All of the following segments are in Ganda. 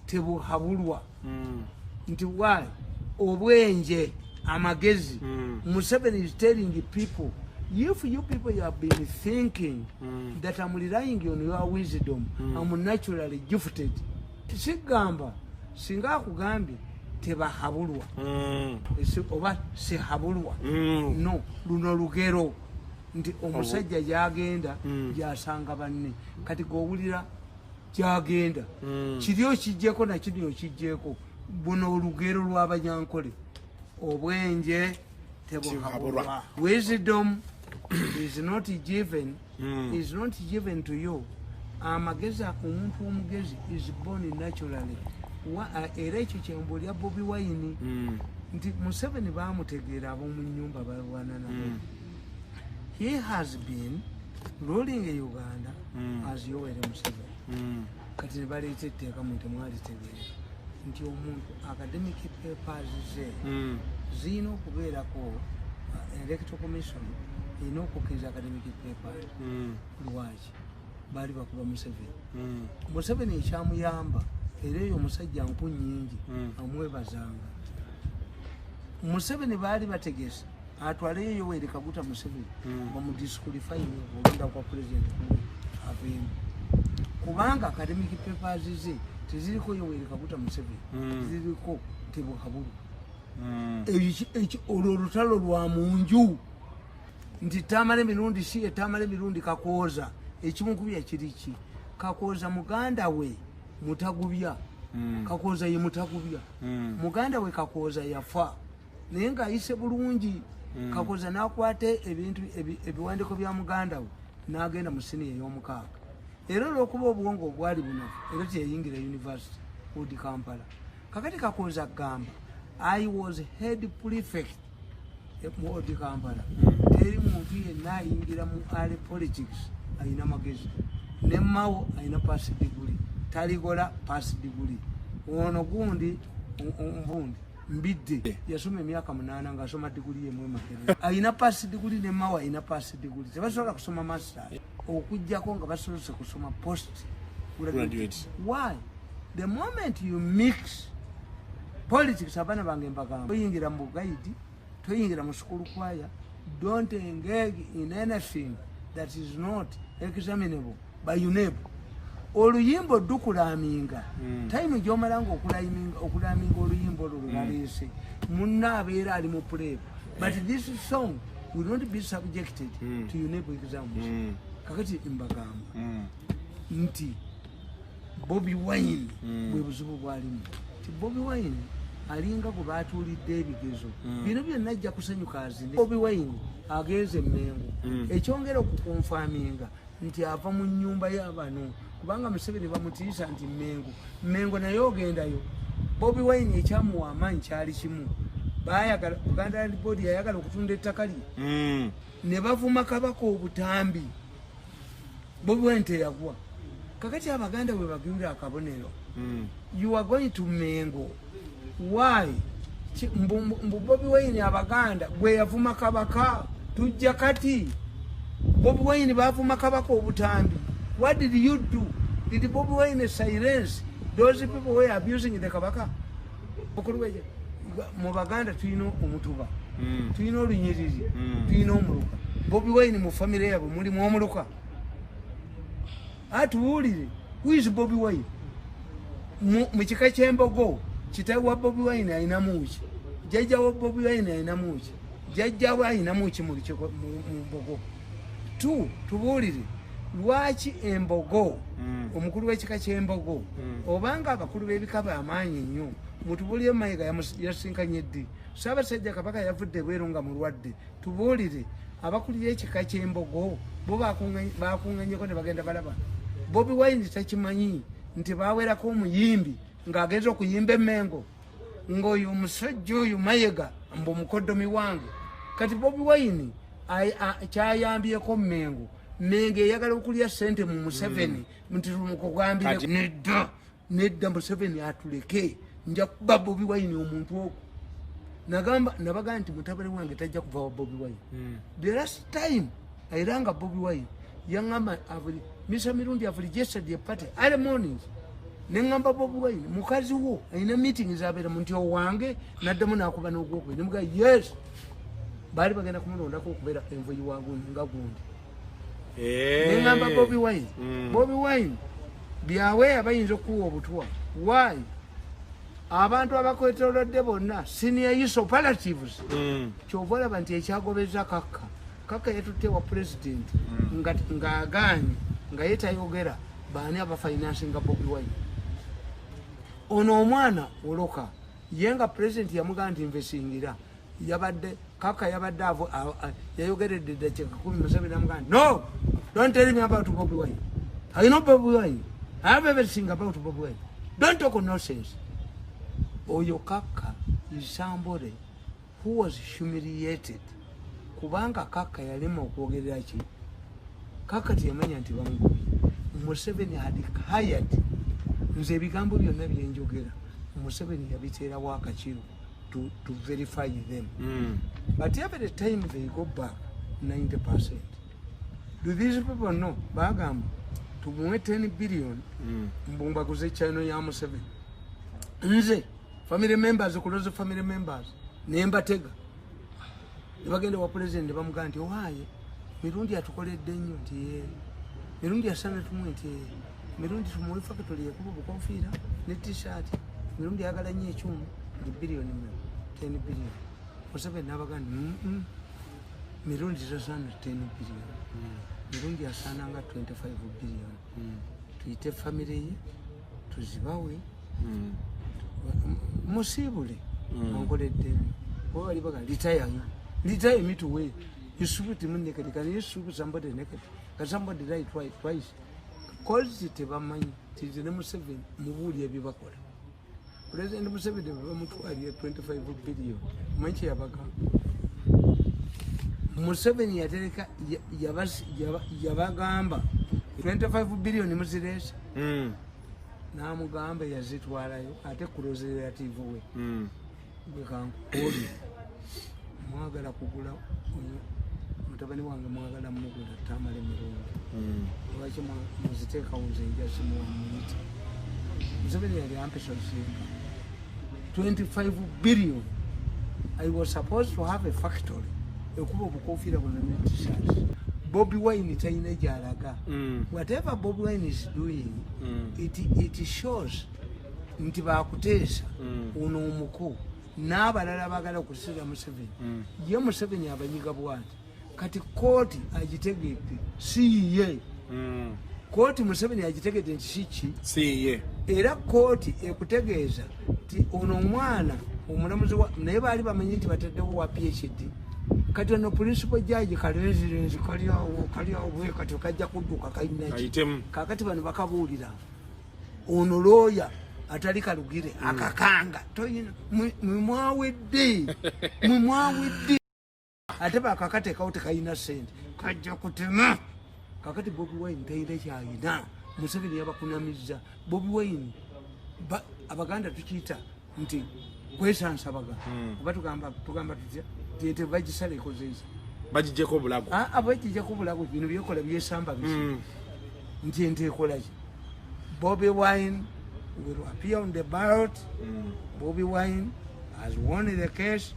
Tibuhaburwa nti why obwenje amagezi. Museveni is telling the people, if you people you have been thinking that I'm relying on your wisdom, I'm naturally gifted. Sigamba singa akugambye tebahabulwa oba sihabulwa no luno lugero nti omusajja yagenda yasanga banne kati gowulira kyagenda kiryo kijjeko na kiryo kijjeko buno olugero lw'abanyankole obwenje tebuhabulwa. Wisdom is not given to you. Amagezi omuntu omugezi is born naturally. Era ekyo kyembo lya Bobi Wine nti Museveni bamutegeera ab'omu nnyumba balwana nabo. He has been ruling Uganda as Yoweri Museveni. Kati ne baleeta etteeka mu temwalitegeera nti omuntu academic papers ze zirina okubeerako electoral commission erina okukkiriza academic papers. Lwaki baali bakuba Museveni? Museveni ekyamuyamba era eyo omusajja nku nnyingi amwebazanga. Museveni baali bategese atwaleyo Yoweri Kaguta Museveni bamudisqualify olunda kwa president aveemu kubanga academic papers ze teziriko Yoweri Kaguta Museveni ziriko Tibuhaburwa. Olutalo lwa munju nti tamale mirundi si tamale mirundi Kakooza ekimukubya kiriki Kakooza muganda we mutagubya Kakooza ye mutagubya muganda we Kakooza yafa naye nga ayise bulungi Kakooza nakwate ebintu ebiwandiko bya muganda we n'agenda mu siniya ey'omukaaga era olw'okuba obwongo obwali bunafu era teyayingira university odi Kampala. Kakati Kakooza agamba I was head prefect mu odi Kampala. Teri muntu yenna ayingira mu ali politics ayina magezi ne Mao ayina pass degree taligola pass degree ono gundi mbundi mbidde yasoma emyaka 8 nga asoma degree yemwe Makerere ayina pass degree ne Mao ayina pass degree tebasobola kusoma master okujjako nga basolose kusoma post graduate. Why? The moment you mix politics abana bange mbagamba toyingira mu guide toyingira mu school choir, don't engage in anything that is not examinable by your neighbor. Oluyimbo dukulaminga time gyomalanga okulaminga oluyimbo lulaleese munna abeera ali mu play, but this song will not be subjected to your neighbor exams. Kakati imbagamba nti Bobi Wine bwe buzibu bwalimu ti Bobi Wine alinga ku baatulidde ebigezo bino byonna ajja kusanyuka azine. Bobi Wine ageze Mmengo ekyongera okukonfaminga nti ava mu nnyumba y'abano kubanga Museveni bamutiisa nti Mmengo naye ogendayo. Bobi Wine ekyamuwa amaanyi kyali kimu baayagala Buganda Land Board yayagala okutunda ettaka lye ne bavuma Kabaka obutambi. Bobi Wine teyagwa. Kakati Abaganda bwe bagirira akabonero you are going to Mmengo. Why? Mbu Bobi Wine Abaganda gwe yavuma Kabaka tujja kati Bobi Wine bavuma Kabaka obutambi. What did you do? Did Bobi Wine silence those people who were abusing the Kabaka? Okulweje mu Baganda tuyina omutuba tuyina olunyiriri tuyina omuluka. Bobi Wine mu family yabo muli mu omuluka. Atuwulire who is Bobi Wine mu kika ky'Embogo kitawa Bobi Wine ayina muki jjajja wa Bobi Wine ayina muki jjajja wa ayina muki mu Mbogo tu tubuulire lwaki Embogo omukulu w'ekika ky'Embogo obanga abakulu b'ebika b'amaanyi nnyo mutubulire Mayiga yasinkanye ddi Ssaabasajja Kabaka yavudde bweru nga mulwadde. Tubuulire abakulu b'ekika ky'Embogo bo baakunganyeko ne bagenda balaba. Bobi Wine takimanyi nti baawerako omuyimbi ng'agenza okuyimba Mmengo ng'oyo omusajja oyo Mayiga mbu omukoddomi wange. Kati Bobi Wine kyayambyeko Mmengo eyagala okulya ssente mu Museveni nti lumukugambire nedda Museveni atuleke nja kuba Bobi Wine omuntu ogwo. Nabaga nti mutabani wange tajja kuva wa Bobi Wine. The last time airanga Bobi Wine yangama Mr. Mirundi have registered the party early mornings nengamba Bobi Wine mukazi wo ayina meeting zabera mu ntyo wange naddamu nakuba n'ogwokwe nemuga yes bali bagenda kumulondako okubeera envuyi wagundi nga gundi nengamba Bobi Wine byawe abayinza okuwa obutwa why abantu abakwetolodde bonna senior use operatives kyova olaba nti ekyagobeza kaka yatutte wa president nga aganye nga yetayogera baani abafinansinga Bobi Wine ono omwana oloka yenga president yamugaa nti investingira yabadde kaka yabadde yayogeredde dakiika 17 namugaa no don't tell me about Bobi Wine. I know Bobi Wine. I have everything about Bobi Wine. Don't talk nonsense. Oyo kaka is somebody who was humiliated. Kubanga kaka yalema okwogerera ki kaka tiyamanya nti bamugubye. Museveni had hired nze ebigambo byonna byenjogera Museveni yabiteera wakakiro to verify them. But every time they go back 90%. Do these people know bagamba tumuwe 10 billion mbumbaguze channel ya Museveni nze family members kuloza family members nembatega nibagende wa president bamugamba nti ohaye mirundi atukoledde nnyo nti mirundi asana tumwe nti mirundi tumuwe factory yakuba bukonfira ne t-shirt mirundi agala nnyo ekyuma ndi billion 10 billion Museveni nabagamba mirundi zasana 10 billion mirundi asana nga 25 billion tuyite family ye tuzibawe musibule onkoledde bo bali baga retire me to way you shoot him naked can you shoot somebody naked can somebody die twice cause it bamanyi tizine Museveni mubuli ebibakola president Museveni bamutwaliye 25 billion manchi yabaga Museveni yatereka yabagamba 25 billion muziresa namugamba yazitwalayo ate kulozera TV we bwekankoli mwagala kugula mutabani wange mwagala mugula tamale mirundi lwaki muziteeka unze njasi muwamuyita Museveni yali ampesa nsimba 25 billion. I was supposed to have a factory ekuba obukofira buna t-shirts. Bobi Wine taina jalaga. Whatever Bobi Wine is doing, it shows nti bakutesa ono omuko n'abalala bagala okusira Museveni. Ye Museveni abanyiga bwati kati kooti agitegedde siye. Kooti Museveni agitegedde nti sichi siye. Era kooti ekutegeeza ti ono omwana omulamuzi naye baali bamanyi nti bataddewo wa PhD. Kati ono principal judge kalezi kaliawo bwe kati kajja kudduka kayinaki kakati bano bakabuulira ono lawyer atali kalugire akakanga toyina mwawedde ate bakakate kawute kayina sente kajja kutema kakati Bobi Wine tayina kyayina Museveni yabakunamizza Bobi Wine abaganda tukiyita nti kwesansa baga kuba tugamba tutya tete bagisala ekozeza bagijeko obulago abagijeko obulago bino byekola byesamba bisi nti ente ekolaje Bobi Wine will appear on the ballot. Bobi Wine has won the case.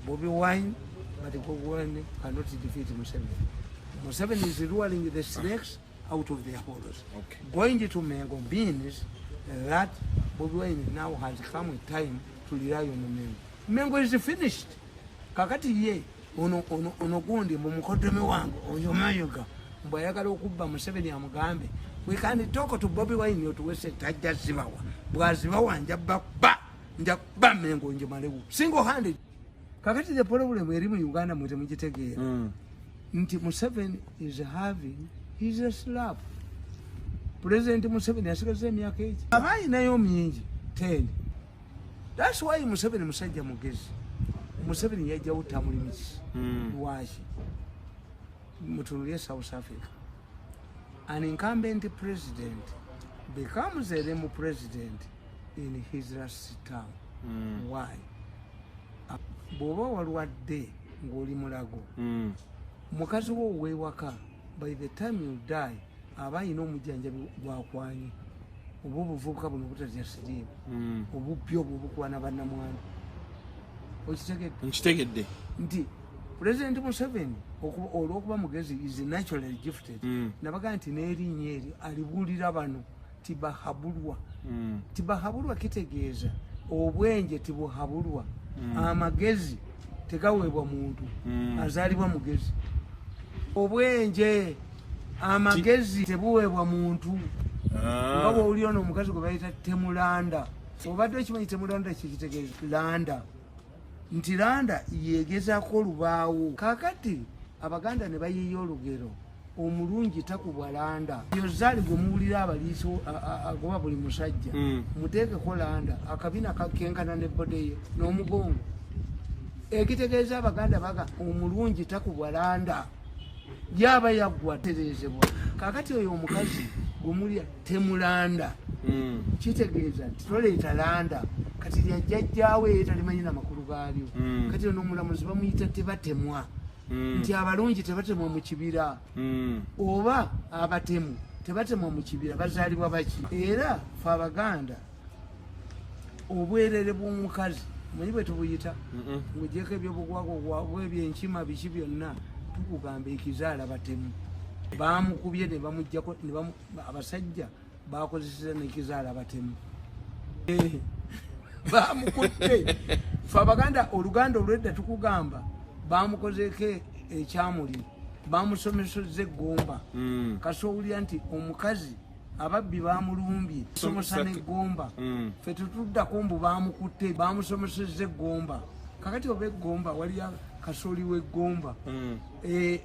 Bobi Wine, but Bobi Wine cannot defeat Museveni. Museveni is ruling the snakes out of their holes. Okay. Going to Mengo means that Bobi Wine now has come with time to rely on Mengo. Mengo is finished. Kakati ye ono gundi mumukodome wangu onyomayoga mbayagala okubba Museveni amugambe we can talk to Bobi Wine to wese tajja zibawa bwazibawa njaba Mengo njemalewu single handed. Kakati the problem eri mu Uganda mwete mugitegeera nti Museveni is having his slap. President Museveni asigaze emyaka eki abayi nayo mingi 10. That's why Museveni musajja mugezi. Museveni yajja utamulimisi washi mutunulie South Africa. An incumbent president becomes a demo president in his last term. Why? Boba walwadde ng'oli mulago mukazi wo wewaka by the time you die abayina omujjanjabi gwakwanyi obu buvubuka buno butatya siriimu obupya obwo bukwana bannamwandu nkitegedde nti President Museveni olw'okuba mugezi is naturally gifted nabaga nti n'erinnya eri alibuulira bano Tibuhaburwa Tibuhaburwa kitegeeza obwenje Tibuhaburwa amagezi tegaweebwa muntu azaalibwa mugezi obwenje amagezi tebuweebwa muntu nga bw'oli ono omukazi gwe bayita temulanda obadde okimanyi temulanda kikitegeeza landa nti landa yegezaako olubaawo kakati abaganda ne bayiiya olugero omulungi takubwa landa yo zaali gwe muwulira abaliisi agoba buli musajja muteekeko landa akabina kakenkana nebodeye n'omugongo ekitegeeza abaganda baga omulungi takubwa landa yaba yaggwa terezebwa kakati oyo omukazi gwemuwulira temulanda kitegeeza nti toleeta landa kati lyajjajjaawe talimanyi namakulu gaalyo kati n'omulamuzi bamuyita tebatemwa nti abalungi tebatemwa mu kibira oba abatemu tebatemwa mu kibira bazaalibwa baki era fe abaganda obwerere bw'omukazi manyi bwe tubuyita ng'ogyeko ebyobugwagwa ebyenkima biki byonna tukugamba ekizaala batemu bamukubye ne bamuggyako abasajja bakozeseza n'ekizaala batemu bamukutte fe abaganda oluganda olwedda tukugamba bamukozeeko ekyamuli bamusomeseza eggomba kasi owulira nti omukazi ababbi bamulumbye somosa n'eggomba fe tetuddako mbu bamukutte bamusomeseza eggomba kakati oba eggomba waliyo kasooli w'eggomba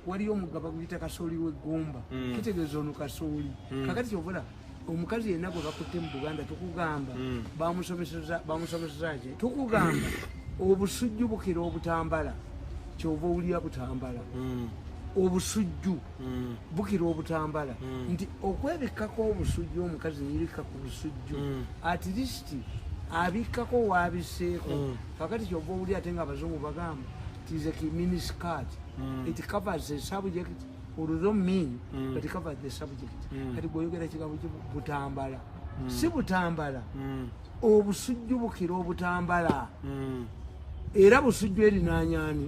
waliyo omugga baguyita kasooli w'eggomba kitegeeza ono kasooli kakati kyovula omukazi yenna gwe bakutte mu Buganda tukugamba bamusomeseza ki tukugamba obusujju bukira obutambala kyova owulira butambala obusujju bukira obutambala nti okwebikkako obusujju omukazi neyebikka ku busujju at least abikkako waabiseeko kakati kyova owulira ate nga abazungu bagamba tis a miniskirt it covers the subject although mean but it covers the subject kati gwoyogera kigambo butambala si butambala obusujju bukira obutambala era busujju erinanyani